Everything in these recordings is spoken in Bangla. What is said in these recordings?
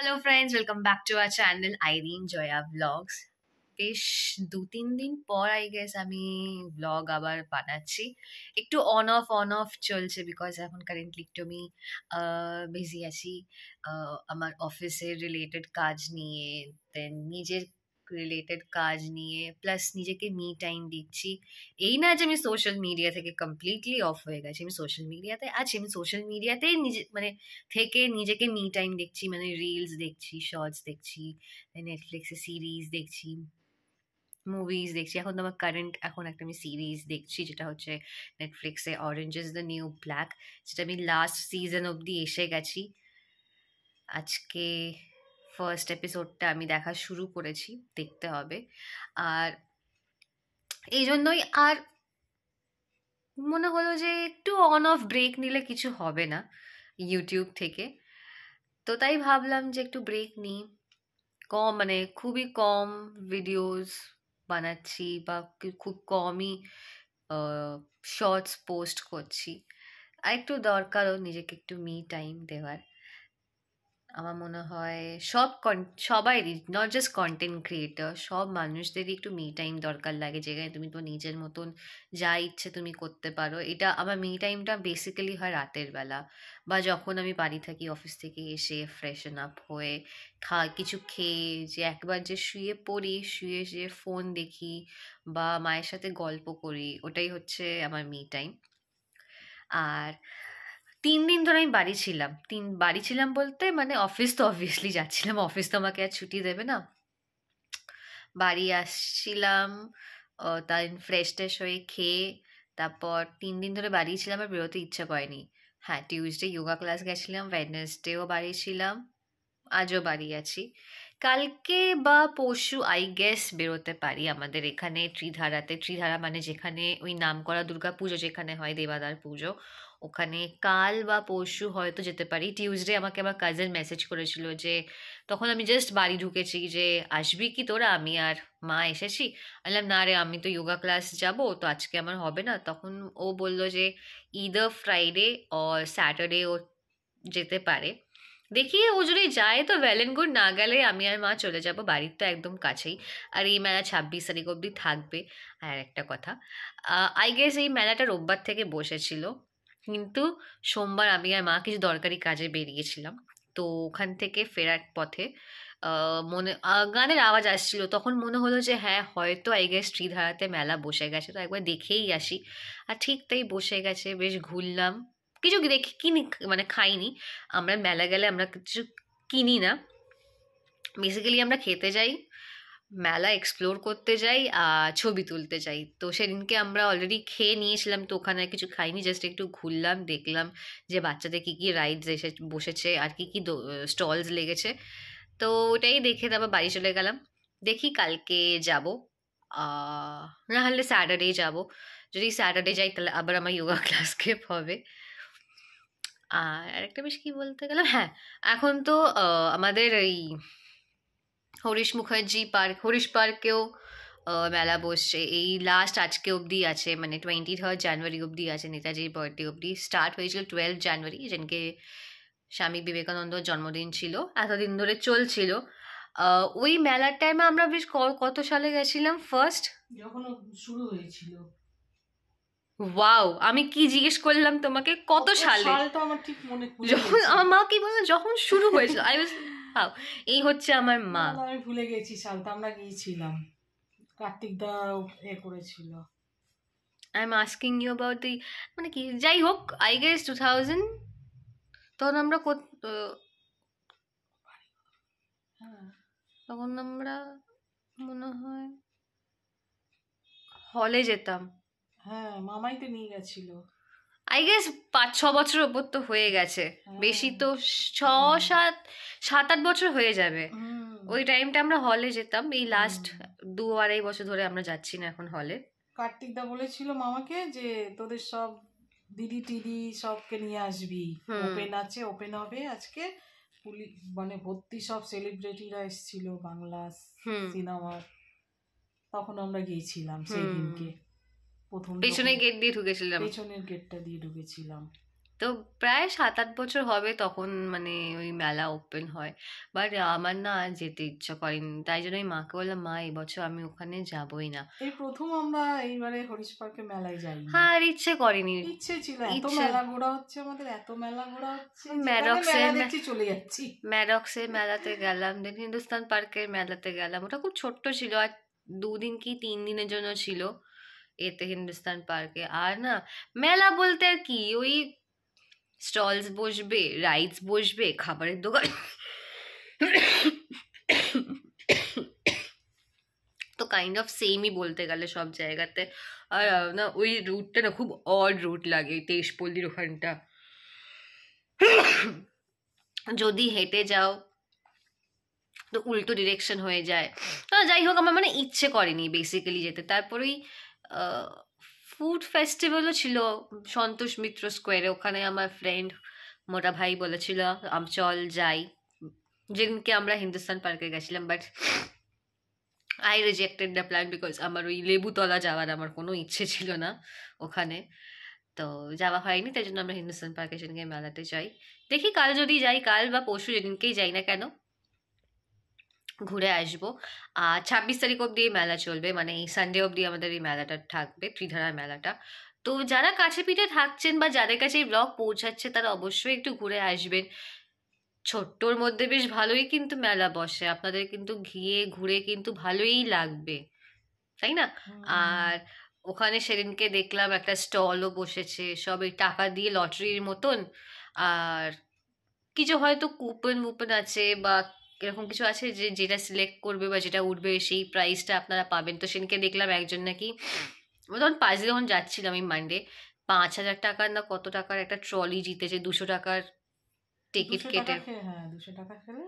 Hello friends, welcome back to our channel Irene Joya Vlogs. বেশ 2-3 দিন পর আই গেস আমি ব্লগ আবার বানাচ্ছি। একটু অন অফ চলছে বিকজ এখন কারেন্টলি একটু আমি বিজি আছি আমার অফিসের রিলেটেড কাজ নিয়ে, দেন নিজের রিলেটেড কাজ নিয়ে, প্লাস নিজেকে মি টাইম দিচ্ছি। এই না যে আমি সোশ্যাল মিডিয়া থেকে কমপ্লিটলি অফ হয়ে গেছি, আমি সোশ্যাল মিডিয়াতে আছি, আমি সোশ্যাল মিডিয়াতেই নিজে মানে থেকে নিজেকে মি টাইম দেখছি, মানে রিলস দেখছি, শর্টস দেখছি, নেটফ্লিক্সে সিরিজ দেখছি, মুভিজ দেখছি। এখন তো আমার কারেন্ট এখন একটা আমি সিরিজ দেখছি যেটা হচ্ছে নেটফ্লিক্সে orange is the new black, যেটা আমি লাস্ট সিজন অবধি এসে গেছি। আজকে ফার্স্ট এপিসোডটা আমি দেখা শুরু করেছি, দেখতে হবে। আর এই জন্যই আর মনে হলো যে একটু অন অফ ব্রেক নিলে কিছু হবে না ইউটিউব থেকে, তো তাই ভাবলাম যে একটু ব্রেক নিই। মানে খুবই কম ভিডিওস বানাচ্ছি বা খুব কমই শর্টস পোস্ট করছি। আর একটু দরকারও নিজেকে একটু মি টাইম দেওয়ার। আমার মনে হয় সবাইরই, নট জাস্ট কন্টেন্ট ক্রিয়েটর, সব মানুষদেরই একটু মি টাইম দরকার লাগে, যেখানে তুমি তো নিজের মতন যা ইচ্ছে তুমি করতে পারো। এটা আমার মি টাইমটা বেসিক্যালি হয় রাতের বেলা, বা যখন আমি বাড়ি থাকি অফিস থেকে এসে ফ্রেশন আপ হয়ে কিছু খেয়ে যে একবার যে শুয়ে পড়ি, শুয়ে শুয়ে ফোন দেখি বা মায়ের সাথে গল্প করি, ওটাই হচ্ছে আমার মি টাইম। আর 3 দিন ধরে আমি বাড়ি ছিলাম বলতে মানে অফিস তো অবভিয়াসলি যাচ্ছিলাম, অফিস তো আমাকে আর ছুটি দেবে না। বাড়ি আসছিলাম, তাই ফ্রেশ ট্রেশ হয়ে খেয়ে তারপর 3 দিন ধরে বাড়ি ছিলাম, আর বেরোতে ইচ্ছা করেনি। হ্যাঁ, টিউসডে যোগা ক্লাস গেছিলাম, ওয়েডনেসডেও বাড়ি ছিলাম, আজও বাড়ি আছি। কালকে বা পরশু আই গেস বেরোতে পারি আমাদের এখানে ত্রিধারা মানে যেখানে ওই নামকরা দুর্গা পুজো যেখানে হয়, দেবাদার পুজো, ওখানে কাল বা পরশু হয়তো যেতে পারি। টিউসডে আমাকে আমার কাজিন মেসেজ করেছিল, যে তখন আমি জাস্ট বাড়ি ঢুকেছি, যে আসবি কি তোরা, আমি আর মা এসেছি। বললাম না রে, আমি তো যোগা ক্লাস যাব, তো আজকে আমার হবে না। তখন ও বলল যে ইদার ফ্রাইডে অর স্যাটারডে ও যেতে পারে। দেখি ও যদি যায় তো ওয়েল অ্যান্ড গুড, না গেলে আমি আর মা চলে যাব, বাড়ির তো একদম কাছেই। আর এই মেলা 26 তারিখ অবধি থাকবে। আর একটা কথা, আই গেস এই মেলাটা রোববার থেকে বসেছিল, কিন্তু সোমবার আমি আর মা কিছু দরকারি কাজে বেরিয়েছিলাম। তো ওখান থেকে ফেরার পথে গানের আওয়াজ আসছিল, তখন মনে হলো যে হ্যাঁ হয়তো আই গেস শ্রীধারাতে মেলা বসে গেছে, তো একবার দেখেই আসি। আর ঠিক তাই বসে গেছে, বেশ ঘুরলাম, কিছু দেখি কিনি, মানে খাইনি। আমরা মেলা গেলে আমরা কিছু কিনি না, বেসিক্যালি আমরা খেতে যাই, মেলা এক্সপ্লোর করতে যাই, ছবি তুলতে যাই। তো সেদিনকে আমরা অলরেডি খেয়ে নিয়েছিলাম, তো ওখানে আর কিছু খাইনি, জাস্ট একটু ঘুরলাম, দেখলাম যে বাচ্চাদের কী কী রাইডস এসে বসেছে আর কী কী স্টলস লেগেছে। তো ওটাই দেখে তারপর বাড়ি চলে গেলাম। দেখি কালকে যাব, না হলে স্যাটারডে যাব। যদি স্যাটারডে যাই তাহলে আবার আমার যোগা ক্লাস স্কিপ হবে। আর আরেকটা বেশ কি বলতে গেলাম, হ্যাঁ এখন তো আমাদের এই হরিশ পার্কেও মেলা বসছে। এই লাস্ট আজকে অবধি আছে, মানে 23 জানুয়ারি অবধি আছে, নেতাজির বার্থডে অবধি। স্টার্ট হয়েছিল 12 জানুয়ারি, যেদিনকে স্বামী বিবেকানন্দর জন্মদিন ছিল, এতদিন ধরে চলছিল। ওই মেলার টাইমে আমরা বেশ কত সালে গেছিলাম ফার্স্ট, যখন শুরু হয়েছিল। ওয়াও, আমি কি জিজ্ঞেস করলাম তোমাকে কত সালে, সালটা আমার ঠিক মনে পড়ে যখন আমার মা কি বললো যখন শুরু হয়েছিল, আই ওয়াজ ওয়াও, এই হচ্ছে আমার মা। আমি ভুলে গেছি সালটা, আমরা গিয়েছিলাম, কার্তিক দা করেছিল। I am asking you about the, মানে কি, যাই হোক আই গেস 2000, তখন আমরা তখন আমরা মনে হয় হলে যেতাম। হ্যাঁ, মামাই তো নিয়ে গেছিল। আই গেস 5-6 বছর ওপর তো হয়ে গেছে, বেশি তো 7-8 বছর হয়ে যাবে। ওই টাইমটা আমরা হলে যেতাম, এই লাস্ট 2-2.5 বছর ধরে আমরা যাচ্ছি না এখন হলে। কার্তিক দা বলেছিল মামাকে যে তোদের সব দিদি টিদি সবকে নিয়ে আসবি, ওপেন আছে, ওপেন হবে আজকে, মানে ভর্তি সব সেলিব্রিটিরা এসেছিল বাংলা সিনেমার। তখন আমরা গিয়েছিলাম সেই দিনকে, প্রথম পেছনের গেট দিয়ে ঢুকেছিলাম, পেছনের গেটটা দিয়ে ঢুকেছিলাম। তো প্রায় 7-8 বছর হবে তখন মানে ওই মেলা ওপেন হয়। বাট আমার না আর যেতে ইচ্ছা করেনি, তাই জন্য আমি মাকে বললাম, মা এবছর আমি ওখানে যাবই না। এই প্রথম আমরা এইবারে হরিশ পার্কে মেলায় যাইনি। হ্যাঁ, আর ইচ্ছে করেনি। ইচ্ছে ছিল, এত ইচ্ছে মেলা ঘোরা হচ্ছে আমাদের, এত মেলা ঘোরা হচ্ছে, যেখানে ম্যাডক্সের মেলা দেখছি চলে যাচ্ছি। ম্যাডক্সের মেলাতে গেলাম, দেন হিন্দুস্তান পার্কের মেলাতে গেলাম, ওটা খুব ছোট্ট ছিল আর 2 দিন কি 3 দিনের জন্য ছিল এতে হিন্দুস্তান পার্কে। আর না মেলা বলতে আর কি, ওই স্টলস বসবে, রাইডস বসবে, খাবারের দোকান তো কাইন্ড অফ সেমই বলতে গেলে সব জায়গাতে। আর না ওই রুটটা না খুব অড রুট লাগে, তেজপল্লির ওখানটা। যদি হেঁটে যাও তো উল্টো ডিরেকশন হয়ে যায়। যাই হোক, আমার মানে ইচ্ছে করেনি বেসিক্যালি যেতে। তারপরেই ফুড ফেস্টিভ্যালও ছিল সন্তোষ মিত্র স্কোয়ারে, ওখানে আমার ফ্রেন্ড মোটা ভাই বলেছিল চল যাই, যেদিনকে আমরা হিন্দুস্তান পার্কে গেছিলাম। But I rejected the plan because আমার ওই লেবুতলা যাওয়ার আমার কোনো ইচ্ছে ছিল না ওখানে, তো যাওয়া হয়নি। তাই জন্য আমরা হিন্দুস্তান পার্কে সেদিনকে মেলাতে যাই। দেখি কাল যদি যাই, কাল বা পরশু যেদিনকেই যাই না কেন ঘুরে আসবো। আর 26 তারিখ অবধি এই মেলা চলবে, মানে এই সানডে অবধি আমাদের এই মেলাটা থাকবে, ত্রিধারার মেলাটা। তো যারা কাছে পিঠে থাকছেন বা যাদের কাছে এই ব্লগ পৌঁছাচ্ছে তারা অবশ্যই একটু ঘুরে আসবেন। ছোট্টর মধ্যে বেশ ভালোই কিন্তু মেলা বসে, আপনাদের কিন্তু গিয়ে ঘুরে কিন্তু ভালোই লাগবে, তাই না? আর ওখানে সেদিনকে দেখলাম একটা স্টলও বসেছে, সব এই টাকা দিয়ে লটারির মতন। আর কিছু হয়তো কুপন মুপন আছে বা এরকম কিছু আছে যে যেটা সিলেক্ট করবে বা যেটা উঠবে সেই প্রাইসটা আপনারা পাবেন। তো সেদিনকে দেখলাম একজন নাকি, তখন পাশে যখন যাচ্ছিলাম আমি মানডে, 5,000 টাকার না কত টাকার একটা ট্রলি জিতেছে, 200 টাকার টিকিট কেটে। হ্যাঁ, 200 টাকা খেলে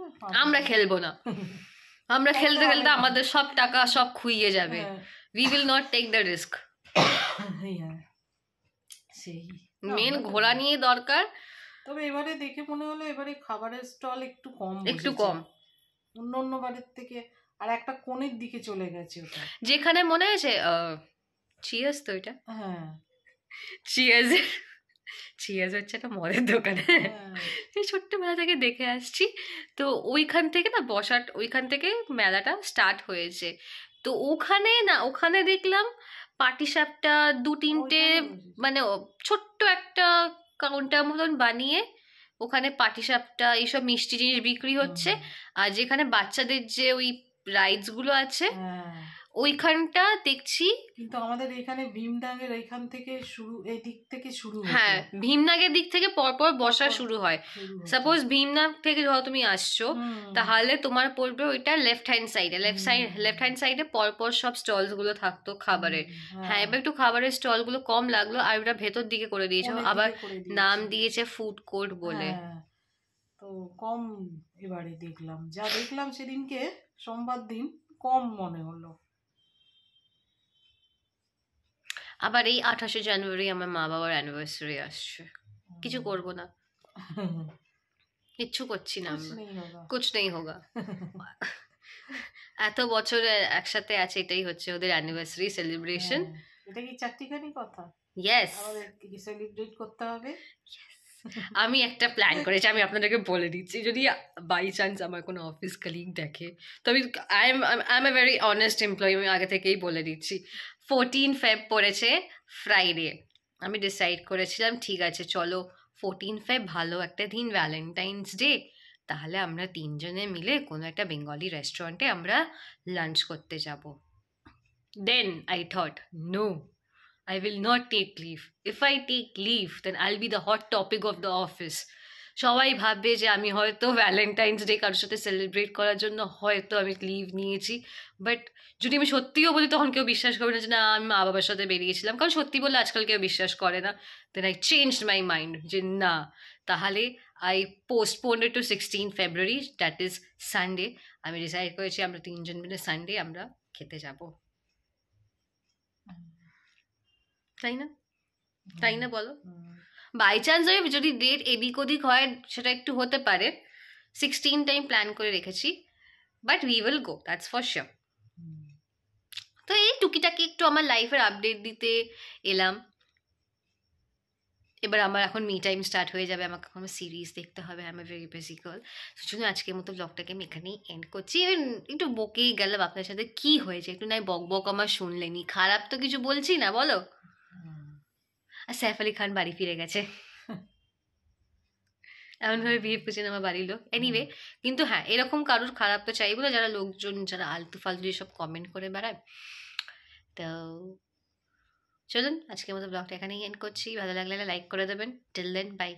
আমরা খেলবো না, আমরা খেলতে খেলতে আমাদের সব টাকা সব খুইয়ে যাবে। We will not take the risk. সেই মেন ঘোরা নিয়ে দরকার। তবে এবারে দেখে মনে হলো এবারে খাবারের স্টল একটু কম, একটু কম অন্য অন্য বারের থেকে। আর একটা কোণের দিকে চলে গেছে ওটা, যেখানে মনে আছে চিয়ার্স, তো এটা হ্যাঁ চিয়ার্স, চিয়ার্স হচ্ছে একটা মদের দোকান, এই ছোট্টবেলা থেকে দেখে আসছি। তো ওইখান থেকে না বসার, ওইখান থেকে মেলাটা স্টার্ট হয়েছে। তো ওখানে না, ওখানে দেখলাম পাটিসাপটা 2-3টে, মানে ছোট্ট একটা কাউন্টার মতন বানিয়ে ওখানে পাটিসাপটা এইসব মিষ্টি জিনিস বিক্রি হচ্ছে। আর যেখানে বাচ্চাদের যে ওই রাইডস গুলো আছে ওইখানটা দেখছি। কিন্তু আমাদের এখানে ভীমডাঙ্গের এইখান থেকে শুরু, এই দিক থেকে শুরু, হ্যাঁ ভীমনাগের দিক থেকে পরপর বসা শুরু হয়। সাপোজ ভীমনাগ থেকে ধরো তুমি আসছো, তাহলে তোমার পড়বে ওইটা লেফট হ্যান্ড সাইডে, লেফট হ্যান্ড সাইডে পরপর সব স্টলস গুলো থাকতো খাবারের। হ্যাঁ, এবার একটু খাবারের স্টল গুলো কম লাগলো, আর ওটা ভেতর দিকে করে দিয়েছে, আবার নাম দিয়েছে ফুড কোর্ট বলে। তো কম এবারে দেখলাম, যা দেখলাম সেদিনকে সোমবার দিন, কম মনে হলো। আবার এই 28শে জানুয়ারি আমার মা বাবার অ্যানিভার্সারি আসছে, কিছু করবো না, কিচ্ছু করছি না আমরা, কুছ নেই হোগা। এত বছর একসাথে আছে, এটাই হচ্ছে ওদের অ্যানিভার্সারি সেলিব্রেশন। এটা কি চারটিখানি কথা? ইয়েস, আমাদের কি সেলিব্রেট করতে হবে। আমি একটা প্ল্যান করেছি, আমি আপনাদেরকে বলে দিচ্ছি, যদি বাই চান্স আমার কোনো অফিস কলিগ দেখে, তো I M a very honest employee, আমি আগে থেকেই বলে দিচ্ছি। 14 ফেব পড়েছে ফ্রাইডে, আমি ডিসাইড করেছিলাম ঠিক আছে চলো 14 ফেব ভালো একটা দিন, ভ্যালেন্টাইন্স ডে, তাহলে আমরা 3জনে মিলে কোনো একটা বেঙ্গলি রেস্টুরেন্টে আমরা লাঞ্চ করতে যাব। Then I thought no, I will not take leave. If I take leave, then I'll be the hot topic of the office. সবাই ভাববে যে আমি হয়তো ভ্যালেন্টাইন্স ডে কারোর সাথে সেলিব্রেট করার জন্য হয়তো আমি লিভ নিয়েছি। বাট যদি আমি সত্যিও বলি তখন কেউ বিশ্বাস করবে না যে না আমি মা বাবার সাথে বেরিয়েছিলাম, কারণ সত্যি বললে আজকাল কেউ বিশ্বাস করে না। Then I changed my mind যে না, তাহলে I postponed it to 16 February, that is Sunday. আমি ডিসাইড করেছি আমরা 3জন মিলে সানডে আমরা খেতে যাব, তাই না? তাই না বলো? বাই চান্স যদি ডেট এদিক ওদিক হয় সেটা একটু হতে পারে, 16 টাইম প্ল্যান করে রেখেছি, but we will go, that's for sure. তো এই টুকিটাকি একটু আমার লাইফের আপডেট দিতে এলাম। এবার আমার এখন মি টাইম স্টার্ট হয়ে যাবে, আমাকে এখন সিরিজ দেখতে হবে, I M a very busy girl. জন্য আজকের মতো ব্লগটাকে আমি এখানেই এন্ড করছি। এবার একটু বকেই গেলাম আপনার সাথে, কি হয়েছে একটু নাই বক বক আমার শুনলেনি, খারাপ তো কিছু বলছি না বলো। আর সাইফ আলি খান বাড়ি ফিরে গেছে, এমনভাবে বিহেভ করছেন আমার বাড়ির লোক। এনিওয়ে, কিন্তু হ্যাঁ এরকম কারোর খারাপ তো চাইবো না, যারা লোকজন যারা আলতু ফালতু সব কমেন্ট করে বেড়ায়। তো চলুন আজকের মতো ব্লগটা এখানেই এন্ড করছি, ভালো লাগলে লাইক করে দেবেন। Till then by.